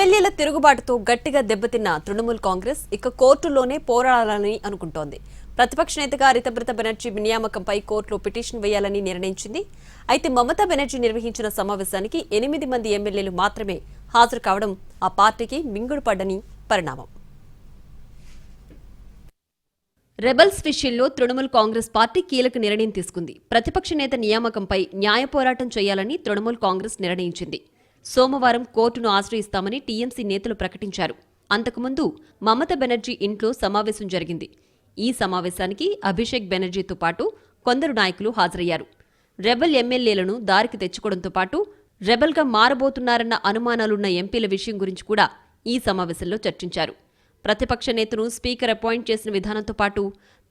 ఎమ్మెల్యేల తిరుగుబాటుతో గట్టిగా దెబ్బతిన్న తృణమూల్ కాంగ్రెస్ ఇక కోర్టులోనే పోరాడాలని అనుకుంటోంది. ప్రతిపక్ష నేతగా రితబ్రత బెనర్జీ నియామకంపై కోర్టులో పిటిషన్ వేయాలని నిర్ణయించింది. అయితే మమతా బెనర్జీ నిర్వహించిన సమావేశానికి 8 మంది ఎమ్మెల్యేలు మాత్రమే హాజరు కావడం ఆ పార్టీకి మింగుడు పడ్డని పరిణామం. రెబల్స్ విషయంలో తృణమూల్ కాంగ్రెస్ పార్టీ కీలక నిర్ణయం తీసుకుంది. ప్రతిపక్ష నేత నియామకంపై న్యాయ పోరాటం చేయాలని తృణమూల్ కాంగ్రెస్ నిర్ణయించింది. సోమవారం కోర్టును ఆశ్రయిస్తామని టీఎంసీ నేతలు ప్రకటించారు. అంతకుముందు మమతా బెనర్జీ ఇంట్లో సమావేశం జరిగింది. ఈ సమావేశానికి అభిషేక్ బెనర్జీతో పాటు కొందరు నాయకులు హాజరయ్యారు. రెబల్ ఎమ్మెల్యేలను దారికి తెచ్చుకోవడంతో పాటు రెబల్గా మారబోతున్నారన్న అనుమానాలున్న ఎంపీల విషయం గురించి కూడా ఈ సమావేశంలో చర్చించారు. ప్రతిపక్ష నేతను స్పీకర్ అపాయింట్ చేసిన విధానంతో పాటు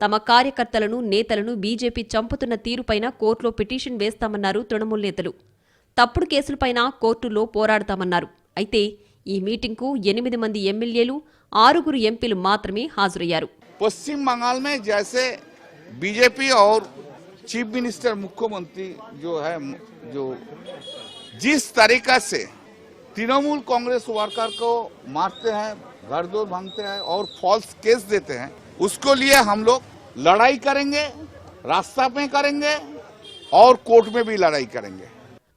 తమ కార్యకర్తలను నేతలను బీజేపీ చంపుతున్న తీరుపైన కోర్టులో పిటిషన్ వేస్తామన్నారు తృణమూల్ నేతలు. తప్పుడు కేసులపైన కోర్టులో పోరాడతామన్నారు. అయితే ఈ మీటింగ్కు 8 మంది ఎమ్మెల్యేలు 6 ఎంపీలు మాత్రమే హాజరయ్యారు. पश्चिम बंगाल में जैसे बीजेपी और चीफ मिनिस्टर मुख्यमंत्री जो है जो जिस तरीका से तृणमूल कांग्रेस वर्कर को मारते हैं, घर दौर भांगते हैं और फॉल्स केस देते हैं, उसको लिए हम लोग लड़ाई करेंगे, रास्ता में करेंगे और कोर्ट में भी लड़ाई करेंगे.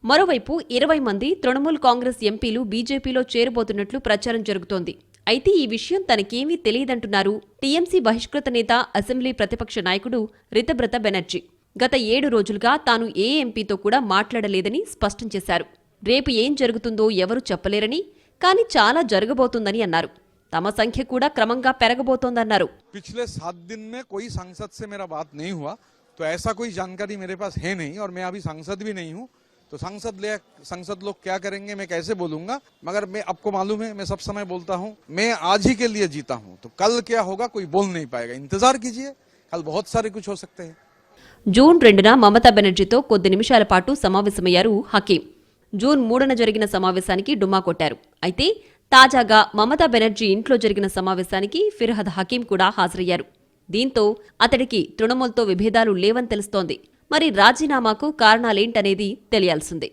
మరోవైపు 20 మంది తృణమూల్ కాంగ్రెస్ ఎంపీలు బీజేపీలో చేరబోతున్నట్లు ప్రచారం జరుగుతోంది. అయితే ఈ విషయం తనకేమీ తెలియదంటున్నారు టీఎంసీ బహిష్కృత నేత, అసెంబ్లీ ప్రతిపక్ష నాయకుడు రితబ్రత బెనర్జీ. గత 7 రోజులుగా తాను ఏ ఎంపీతో కూడా మాట్లాడలేదని స్పష్టం చేశారు. రేపు ఏం జరుగుతుందో ఎవరూ చెప్పలేరని, కానీ చాలా జరగబోతోందని అన్నారు. తమ సంఖ్య కూడా క్రమంగా పెరగబోతోందన్నారు. पिछले 7 दिन में कोई सांसद से मेरा बात नहीं हुआ, तो ऐसा कोई जानकारी मेरे पास है नहीं और मैं अभी सांसद भी नहीं हूँ. तो संसद लोग क्या करेंगे मैं कैसे बोलूंगा, मगर मैं आपको मालूम है मैं सब समय बोलता हूँ मैं आज ही के लिए जीता हूँ, तो कल क्या होगा कोई बोल नहीं पाएगा. इंतजार कीजिए, कल बहुत सारे कुछ हो सकते हैं. జూన్ 2న మమతా బెనర్జీతో కొద్ది నిమిషాల పాటు సమావేశమయ్యారు హకీం. జూన్ 3న జరిగిన సమావేశానికి డుమ్మా కొట్టారు. అయితే తాజాగా మమతా బెనర్జీ ఇంట్లో జరిగిన సమావేశానికి ఫిర్హద్ హకీం కూడా హాజరయ్యారు. దీంతో అతడికి తృణమూల్తో విభేదాలు లేవని తెలుస్తోంది. మరి రాజీనామాకు కారణాలేంటనేది తెలియాల్సిందే.